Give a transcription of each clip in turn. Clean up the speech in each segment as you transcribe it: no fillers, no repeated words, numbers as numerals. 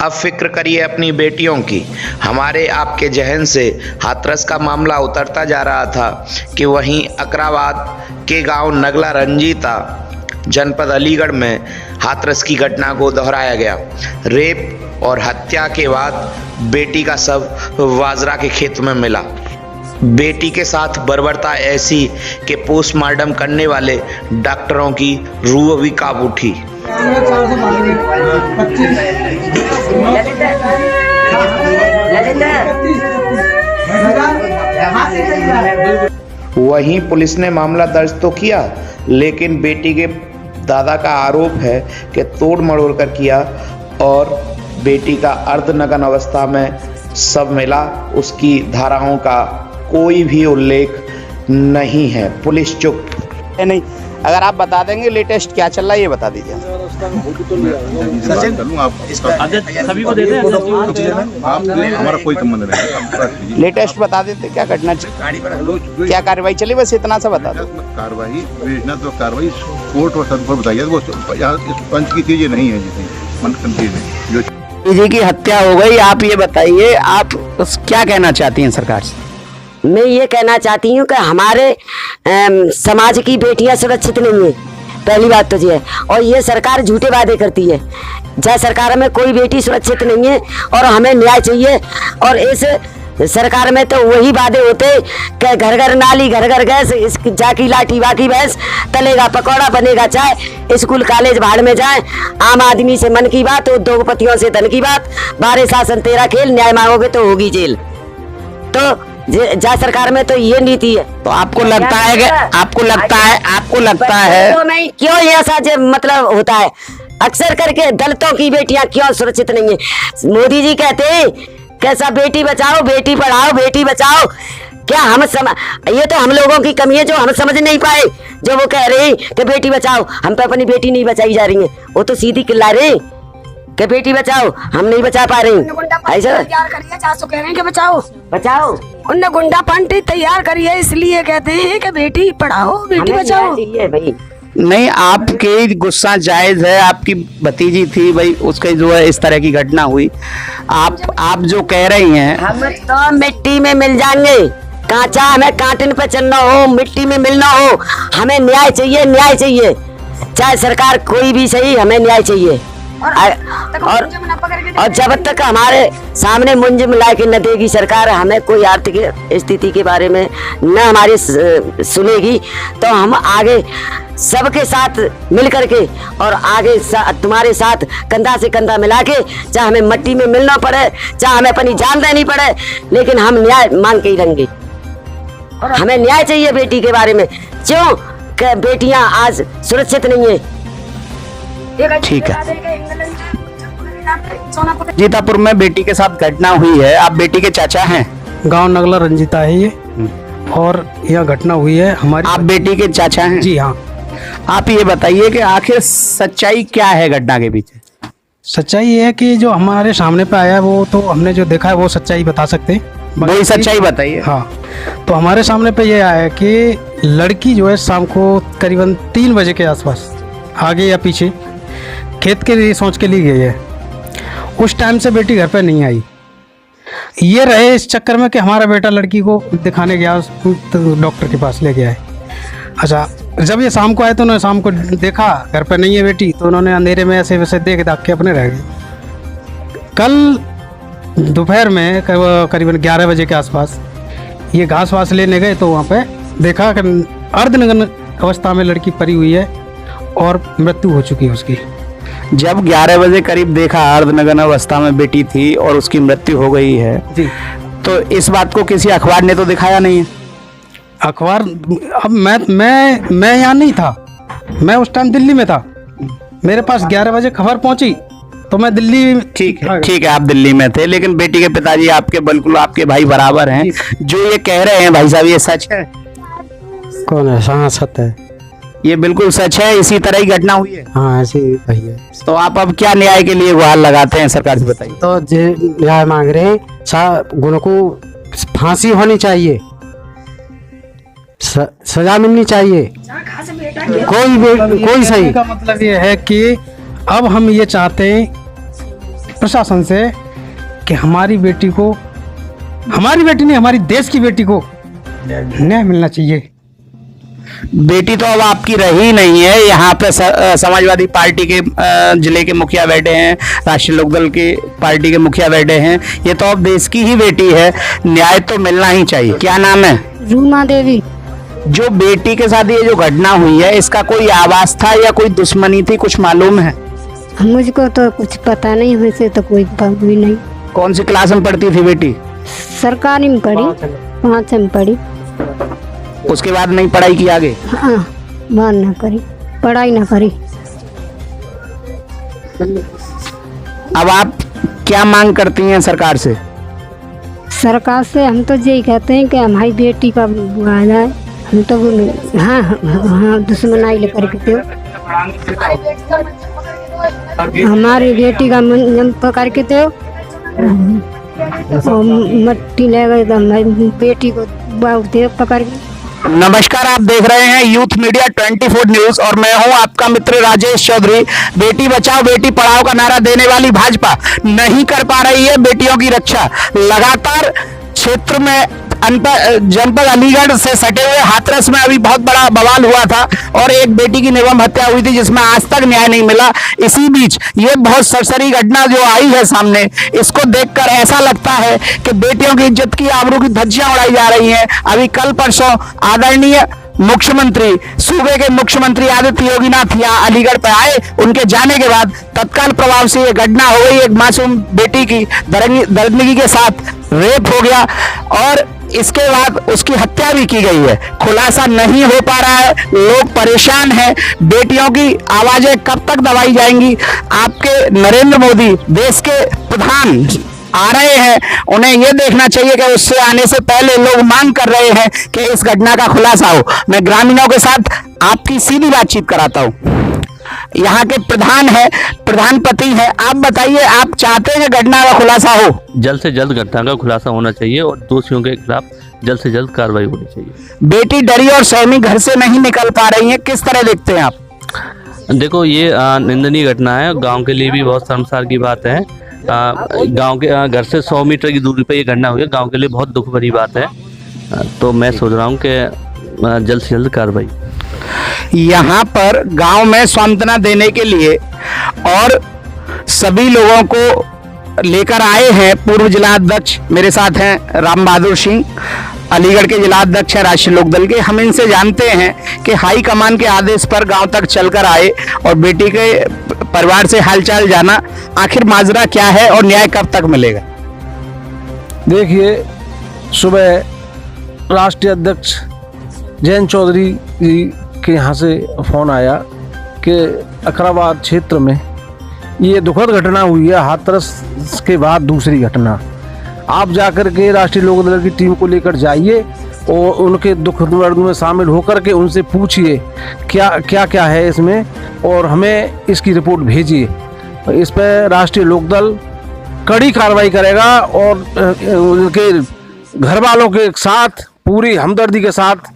अब फिक्र करिए अपनी बेटियों की। हमारे आपके जहन से हाथरस का मामला उतरता जा रहा था कि वहीं अकराबाद के गांव नगला रंजीता जनपद अलीगढ़ में हाथरस की घटना को दोहराया गया। रेप और हत्या के बाद बेटी का शव बाजरा के खेत में मिला। बेटी के साथ बर्बरता ऐसी कि पोस्टमार्टम करने वाले डॉक्टरों की रूह भी कांप उठी। वहीं पुलिस ने मामला दर्ज तो किया, लेकिन बेटी के दादा का आरोप है कि तोड़ मरोड़ कर किया और बेटी का अर्धनग्न अवस्था में शव मिला। उसकी धाराओं का कोई भी उल्लेख नहीं है। पुलिस चुप नहीं। अगर आप बता देंगे लेटेस्ट क्या चल रहा है ये बता दीजिए। सभी को देते हैं, हमारा कोई संबंध नहीं। लेटेस्ट बता देते क्या घटना क्या कार्रवाई चली, बस इतना सा बता दो। कार्रवाई तो कार्रवाई कोर्ट और सब पर बताइए। वो पंच की चीजें नहीं है जो जी की हत्या हो गई। आप ये बताइए, आप क्या कहना चाहती हैं सरकार से? मैं ये कहना चाहती हूँ कि हमारे समाज की बेटियां सुरक्षित नहीं है, पहली बात तो ये है। और ये सरकार झूठे वादे करती है। जय सरकार में कोई बेटी सुरक्षित नहीं है और हमें न्याय चाहिए। और इस सरकार में तो वही वादे होते कि घर घर नाली, घर घर गैस, जाकी लाठी बाकी भैंस, तलेगा पकौड़ा बनेगा चाय, स्कूल कॉलेज भाड़ में जाए। आम आदमी से मन की बात, उद्योगपतियों से धन की बात, बारे शासन तेरा खेल, न्याय मांगोगे तो होगी जेल। तो जय सरकार में तो ये नीति है। तो आपको लगता है कि आपको लगता है तो नहीं, क्यों ये ऐसा मतलब होता है? अक्सर करके दलितों की बेटियां क्यों सुरक्षित नहीं है? मोदी जी कहते हैं कैसा बेटी बचाओ, बेटी पढ़ाओ, बेटी बचाओ। क्या ये तो हम लोगों की कमी है जो हम समझ नहीं पाए। जो वो कह रहे हैं कि बेटी बचाओ, हम पे अपनी बेटी नहीं बचाई जा रही है। वो तो सीधी चिल्ला रहे हैं कि बेटी बचाओ, हम नहीं बचा पा रहे हैं। ऐसा कह रहे हैं कि बचाओ बचाओ, उनने गुंडा पंटी तैयार करी है, इसलिए कहते हैं कि बेटी पढ़ाओ, बेटी बचाओ। भाई नहीं, आपके गुस्सा जायज है। आपकी भतीजी थी भाई, उसके जो है इस तरह की घटना हुई। आप जो कह रही हैं, हम तो मिट्टी में मिल जाएंगे। कांचा हमें कांटन पे चलना हो, मिट्टी में मिलना हो, हमें न्याय चाहिए, न्याय चाहिए। चाहे सरकार कोई भी सही, हमें न्याय चाहिए। और जब तक हमारे सामने मुंजिम ला के न देगी सरकार हमें कोई आर्थिक स्थिति के बारे में न हमारी सुनेगी, तो हम आगे सबके साथ मिल करके और आगे तुम्हारे साथ कंधा से कंधा मिला के, चाहे हमें मट्टी में मिलना पड़े, चाहे हमें अपनी जान देनी पड़े, लेकिन हम न्याय मांग के ही रहेंगे। हमें न्याय चाहिए बेटी के बारे में। क्यों कि बेटियां आज सुरक्षित नहीं है। ठीक है। जीतापुर में बेटी के साथ घटना हुई है, आप बेटी के चाचा हैं? गांव नगला रंजीता है ये, और यह घटना हुई है हमारी। आप बेटी के चाचा हैं? जी हाँ। आप ये बताइए कि आखिर सच्चाई क्या है घटना के पीछे? सच्चाई ये है कि जो हमारे सामने पे आया वो तो हमने जो देखा है वो सच्चाई बता सकते हैं। वही सच्चाई बताइए। हाँ, तो हमारे सामने पे ये आया कि लड़की जो है शाम को करीबन 3 बजे के आसपास आगे या पीछे खेत के लिए सोच के लिए गई है। उस टाइम से बेटी घर पे नहीं आई। ये रहे इस चक्कर में कि हमारा बेटा लड़की को दिखाने गया, तो डॉक्टर के पास ले गया है। अच्छा, जब ये शाम को आए तो उन्होंने शाम को देखा घर पे नहीं है बेटी, तो उन्होंने अंधेरे में ऐसे वैसे देख दाख के अपने रह गए। कल दोपहर में करीबन 11 बजे के आसपास ये घास वास लेने गए, तो वहाँ पे देखा कि अर्धनग्न अवस्था में लड़की पड़ी हुई है और मृत्यु हो चुकी है उसकी। जब 11 बजे करीब देखा अर्धनग्न अवस्था में बेटी थी और उसकी मृत्यु हो गई है जी, तो इस बात को किसी अखबार ने तो दिखाया नहीं है? अखबार, अब मैं यहाँ नहीं था, मैं उस टाइम दिल्ली में था। मेरे पास 11 बजे खबर पहुंची तो मैं दिल्ली। ठीक है, आप दिल्ली में थे, लेकिन बेटी के पिताजी आपके बिल्कुल आपके भाई बराबर हैं। जो ये कह रहे हैं भाई साहब, ये सच है? कौन है? हाँ, सत्य है, ये बिल्कुल सच है। इसी तरह ही घटना हुई है? हाँ, ऐसी वही है। तो आप अब क्या न्याय के लिए गुहार लगाते हैं सरकार से, बताइए? तो न्याय मांग रहे हैं, गुनों को फांसी होनी चाहिए, सजा मिलनी चाहिए। कोई सही का मतलब ये है कि अब हम ये चाहते हैं प्रशासन से कि हमारी बेटी को, हमारी बेटी नहीं, हमारी देश की बेटी को न्याय मिलना चाहिए। बेटी तो अब आपकी रही नहीं है। यहाँ पे समाजवादी पार्टी के जिले के मुखिया बैठे हैं, राष्ट्रीय लोकदल के पार्टी के मुखिया बैठे हैं। ये तो अब देश की ही बेटी है, न्याय तो मिलना ही चाहिए। क्या नाम है? रूमा देवी। जो बेटी के साथ ये जो घटना हुई है, इसका कोई आवाज था या कोई दुश्मनी थी, कुछ मालूम है? मुझको तो कुछ पता नहीं, वैसे तो कोई बात भी नहीं। कौन सी क्लास में पढ़ती थी बेटी? सरकारी में पढ़ी, 5 में पढ़ी। उसके बाद नहीं पढ़ाई की आगे? हाँ, बात ना करी, पढ़ाई ना करी। अब आप क्या मांग करती हैं सरकार से? सरकार से हम तो यही कहते हैं कि हमारी बेटी का वो आ जाए। हम तो हाँ हाँ दुश्मनाई ले करके दो, हमारी बेटी का मन पकड़ के दो। मट्टी ले गई तो हमारी बेटी को दे पकड़ के। नमस्कार, आप देख रहे हैं यूथ मीडिया 24 न्यूज और मैं हूं आपका मित्र राजेश चौधरी। बेटी बचाओ बेटी पढ़ाओ का नारा देने वाली भाजपा नहीं कर पा रही है बेटियों की रक्षा। लगातार क्षेत्र में जनपद अलीगढ़ से सटे हुए हाथरस में अभी बहुत बड़ा बवाल हुआ था और एक बेटी की निर्मम हत्या हुई थी जिसमें आज तक न्याय नहीं मिला। इसी बीच ये बहुत सरसरी घटना जो आई है सामने, इसको देखकर ऐसा लगता है कि बेटियों की इज्जत की, आबरू की धज्जियां उड़ाई जा रही हैं। अभी कल परसों आदरणीय मुख्यमंत्री, सूबे के मुख्यमंत्री आदित्य योगीनाथ यहाँ अलीगढ़ पर आए। उनके जाने के बाद तत्काल प्रभाव से ये घटना हो गई। एक मासूम बेटी की दरिंदगी के साथ रेप हो गया और इसके बाद उसकी हत्या भी की गई है। खुलासा नहीं हो पा रहा है, लोग परेशान हैं। बेटियों की आवाजें कब तक दबाई जाएंगी? आपके नरेंद्र मोदी देश के प्रधान आ रहे हैं, उन्हें यह देखना चाहिए कि उससे आने से पहले लोग मांग कर रहे हैं कि इस घटना का खुलासा हो। मैं ग्रामीणों के साथ आपकी सीधी बातचीत कराता हूं। यहाँ के प्रधान है, प्रधानपति है, आप बताइए, आप चाहते हैं कि घटना का खुलासा हो? जल्द से जल्द घटना का खुलासा होना चाहिए और दोषियों के खिलाफ जल्द से जल्द कार्रवाई होनी चाहिए। बेटी डरी और सहमी घर से नहीं निकल पा रही है, किस तरह देखते हैं आप? देखो, ये निंदनीय घटना है, गांव के लिए भी बहुत शर्मसार की बात है। गांव के घर से 100 मीटर की दूरी पर ये घटना हुई है, गांव के लिए बहुत दुख भरी बात है। तो मैं सोच रहा हूँ कि जल्द से जल्द कार्रवाई। यहाँ पर गांव में सांत्वना देने के लिए और सभी लोगों को लेकर आए हैं पूर्व जिला अध्यक्ष, मेरे साथ हैं राम बहादुर सिंह, अलीगढ़ के जिला अध्यक्ष हैं राष्ट्रीय लोकदल के। हम इनसे जानते हैं कि हाई कमान के आदेश पर गांव तक चलकर आए और बेटी के परिवार से हालचाल जाना, आखिर माजरा क्या है और न्याय कब तक मिलेगा? देखिए, सुबह राष्ट्रीय अध्यक्ष जयंत चौधरी जी के यहाँ से फ़ोन आया कि अकराबाद क्षेत्र में ये दुखद घटना हुई है, हाथरस के बाद दूसरी घटना। आप जाकर के राष्ट्रीय लोकदल की टीम को लेकर जाइए और उनके दुख दर्द में शामिल होकर के उनसे पूछिए क्या क्या है इसमें और हमें इसकी रिपोर्ट भेजिए। इस पर राष्ट्रीय लोकदल कड़ी कार्रवाई करेगा और उनके घर वालों के साथ पूरी हमदर्दी के साथ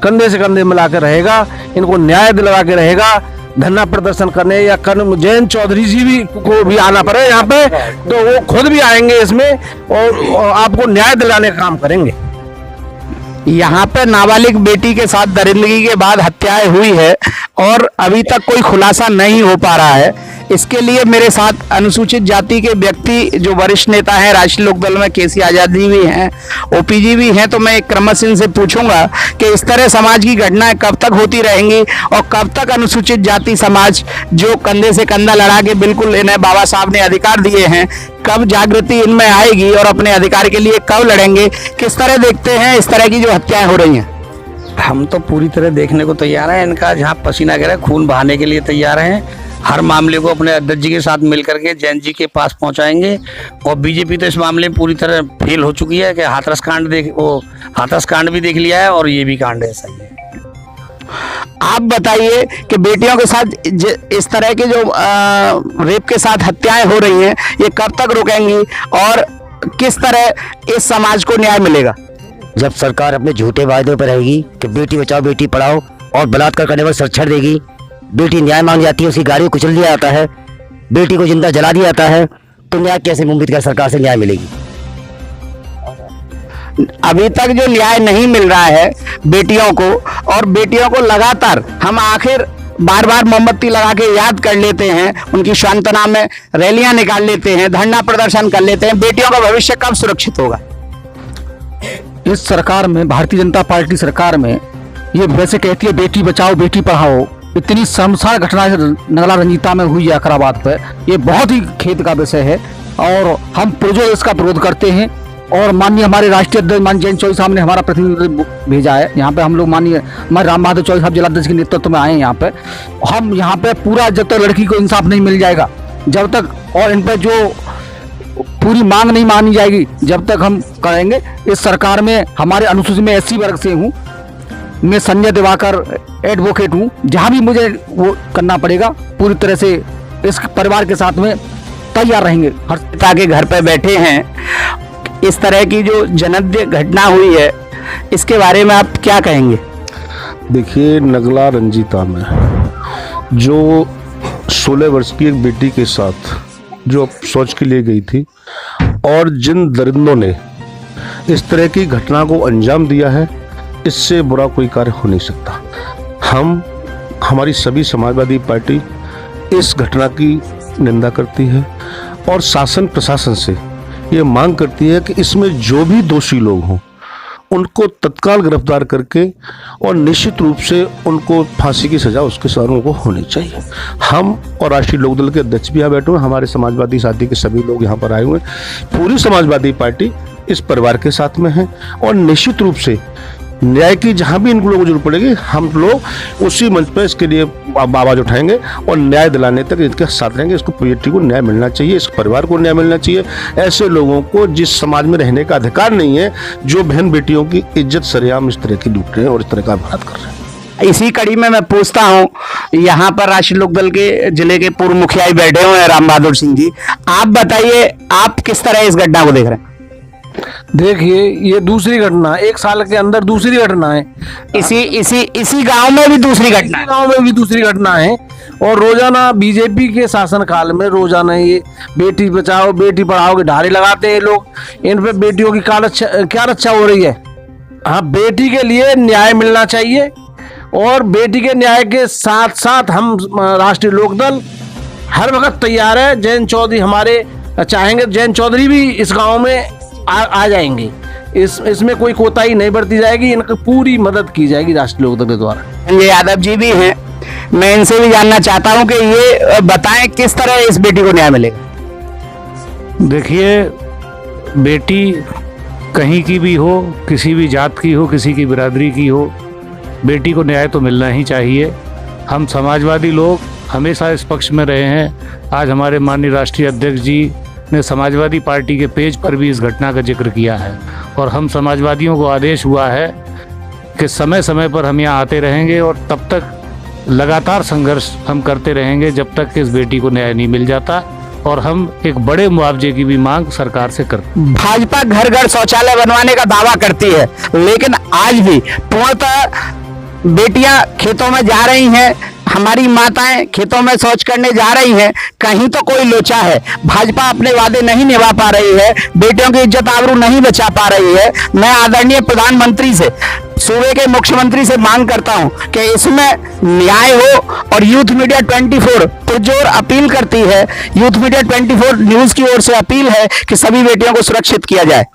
कंधे से कंधे मिलाकर रहेगा, इनको न्याय दिलवा के रहेगा। धरना प्रदर्शन करने या जयंत चौधरी जी भी को भी आना पड़े यहाँ पे तो वो खुद भी आएंगे इसमें और आपको न्याय दिलाने का काम करेंगे। यहाँ पे नाबालिग बेटी के साथ दरिंदगी के बाद हत्याएं हुई है और अभी तक कोई खुलासा नहीं हो पा रहा है। इसके लिए मेरे साथ अनुसूचित जाति के व्यक्ति जो वरिष्ठ नेता हैं राष्ट्रीय लोकदल में, केसी आजाद जी भी हैं, ओपी जी भी हैं, तो मैं एक क्रमश इनसे पूछूंगा कि इस तरह समाज की घटनाएं कब तक होती रहेंगी और कब तक अनुसूचित जाति समाज जो कंधे से कंधा लड़ा के बिल्कुल इन्हें बाबा साहब ने अधिकार दिए हैं, कब जागृति इनमें आएगी और अपने अधिकार के लिए कब लड़ेंगे? किस तरह देखते हैं इस तरह की जो हत्याएं हो रही हैं? हम तो पूरी तरह देखने को तैयार हैं, इनका जहाँ पसीना गिरा खून बहाने के लिए तैयार हैं। हर मामले को अपने अध्यक्ष जी के साथ मिलकर के जैन जी के पास पहुंचाएंगे और बीजेपी तो इस मामले में पूरी तरह फेल हो चुकी है कि हाथरस कांड भी देख लिया है और ये भी कांड ऐसा ही है। आप बताइए कि बेटियों के साथ इस तरह के जो रेप के साथ हत्याएं हो रही हैं, ये कब तक रुकेंगी और किस तरह इस समाज को न्याय मिलेगा? जब सरकार अपने झूठे वायदों पर रहेगी कि बेटी बचाओ बेटी पढ़ाओ और बलात्कार करने पर संरक्षण देगी, बेटी न्याय मांग जाती है, उसकी गाड़ी को कुचल दिया जाता है, बेटी को जिंदा जला दिया जाता है, तो न्याय कैसे उम्मीद कर सरकार से न्याय मिलेगी? अभी तक जो न्याय नहीं मिल रहा है बेटियों को, और बेटियों को लगातार हम आखिर बार बार मोमबत्ती लगा के याद कर लेते हैं, उनकी सांत्वना में रैलियां निकाल लेते हैं, धरना प्रदर्शन कर लेते हैं, बेटियों का भविष्य कब सुरक्षित होगा? इस सरकार में, भारतीय जनता पार्टी सरकार में, ये वैसे कहती है बेटी बचाओ बेटी पढ़ाओ, इतनी शर्मसार घटना नगला रंजीता में हुई है अकराबाद पर, ये बहुत ही खेद का विषय है और हम पुरजोर इसका विरोध करते हैं। और माननीय हमारे राष्ट्रीय अध्यक्ष माननीय जयंत चौधरी साहब ने हमारा प्रतिनिधि भेजा है यहाँ पे, हम लोग माननीय हमारे राम बहादुर चौधरी साहब जिलाध्यक्ष के नेतृत्व में आए हैं यहाँ पे। हम यहाँ पे पूरा, जब तक लड़की को इंसाफ नहीं मिल जाएगा, जब तक, और इन पर जो पूरी मांग नहीं मानी जाएगी, जब तक हम करेंगे। इस सरकार में हमारे अनुसूचित में SC वर्ग से हूँ मैं, संजय दिवाकर एडवोकेट हूँ, जहाँ भी मुझे वो करना पड़ेगा पूरी तरह से इस परिवार के साथ में तैयार रहेंगे। हर पिता के घर पे बैठे हैं, इस तरह की जो जनद्य घटना हुई है इसके बारे में आप क्या कहेंगे? देखिए, नगला रंजीता में जो 16 वर्ष की एक बेटी के साथ जो शौच के लिए गई थी, और जिन दरिंदों ने इस तरह की घटना को अंजाम दिया है, इससे बुरा कोई कार्य हो नहीं सकता। हमारी सभी समाजवादी पार्टी इस घटना की निंदा करती है और शासन प्रशासन से ये मांग करती है कि इसमें जो भी दोषी लोग हों उनको तत्काल गिरफ्तार करके और निश्चित रूप से उनको फांसी की सजा उसके सारों को होनी चाहिए। हम और राष्ट्रीय लोकदल के अध्यक्ष भी यहाँ बैठे हुए, हमारे समाजवादी साथी के सभी लोग यहाँ पर आए हुए हैं। पूरी समाजवादी पार्टी इस परिवार के साथ में है और निश्चित रूप से न्याय की जहाँ भी इन लोगों को जरूरत पड़ेगी, हम लोग उसी मंच पर इसके लिए आवाज उठाएंगे और न्याय दिलाने तक इनके साथ रहेंगे। इसको बेटी को न्याय मिलना चाहिए, इस परिवार को न्याय मिलना चाहिए। ऐसे लोगों को जिस समाज में रहने का अधिकार नहीं है, जो बहन बेटियों की इज्जत सरेआम इस तरह की लूट रहे हैं और इस तरह का अपराध कर रहे हैं। इसी कड़ी में मैं पूछता हूँ, यहाँ पर राष्ट्रीय लोकदल के जिले के पूर्व मुखिया बैठे हुए हैं राम बहादुर सिंह जी, आप बताइए आप किस तरह इस घटना को देख रहे हैं? देखिए, ये दूसरी घटना, 1 साल के अंदर दूसरी घटना है। इसी गांव में भी दूसरी घटना, गांव में भी दूसरी घटना है। और रोजाना बीजेपी के शासन काल में रोजाना ये बेटी बचाओ बेटी पढ़ाओ के ढारे लगाते हैं लोग। इन पे बेटियों की क्या रक्षा हो रही है? हाँ, बेटी के लिए न्याय मिलना चाहिए और बेटी के न्याय के साथ साथ हम राष्ट्रीय लोकदल हर वक्त तैयार है। जयंत चौधरी हमारे चाहेंगे, जयंत चौधरी भी इस गाँव में आ जाएंगे। इसमें कोई कोताही नहीं बरती जाएगी, इनकी पूरी मदद की जाएगी राष्ट्रीय लोकदल के द्वारा। संजय यादव जी भी हैं, मैं इनसे भी जानना चाहता हूं कि ये बताएं किस तरह इस बेटी को न्याय मिलेगा। देखिए, बेटी कहीं की भी हो, किसी भी जात की हो, किसी की बिरादरी की हो, बेटी को न्याय तो मिलना ही चाहिए। हम समाजवादी लोग हमेशा इस पक्ष में रहे हैं। आज हमारे माननीय राष्ट्रीय अध्यक्ष जी ने समाजवादी पार्टी के पेज पर भी इस घटना का जिक्र किया है और हम समाजवादियों को आदेश हुआ है कि समय समय पर हम यहाँ आते रहेंगे और तब तक लगातार संघर्ष हम करते रहेंगे जब तक इस बेटी को न्याय नहीं मिल जाता, और हम एक बड़े मुआवजे की भी मांग सरकार से करते हैं। भाजपा घर घर शौचालय बनवाने का दावा करती है, लेकिन आज भी पूर्णतः बेटियां खेतों में जा रही हैं, हमारी माताएं खेतों में शौच करने जा रही हैं, कहीं तो कोई लोचा है। भाजपा अपने वादे नहीं निभा पा रही है, बेटियों की इज्जत आबरू नहीं बचा पा रही है। मैं आदरणीय प्रधानमंत्री से, सूबे के मुख्यमंत्री से मांग करता हूं कि इसमें न्याय हो, और यूथ मीडिया 24 पुरजोर अपील करती है, यूथ मीडिया 24 न्यूज की ओर से अपील है कि सभी बेटियों को सुरक्षित किया जाए।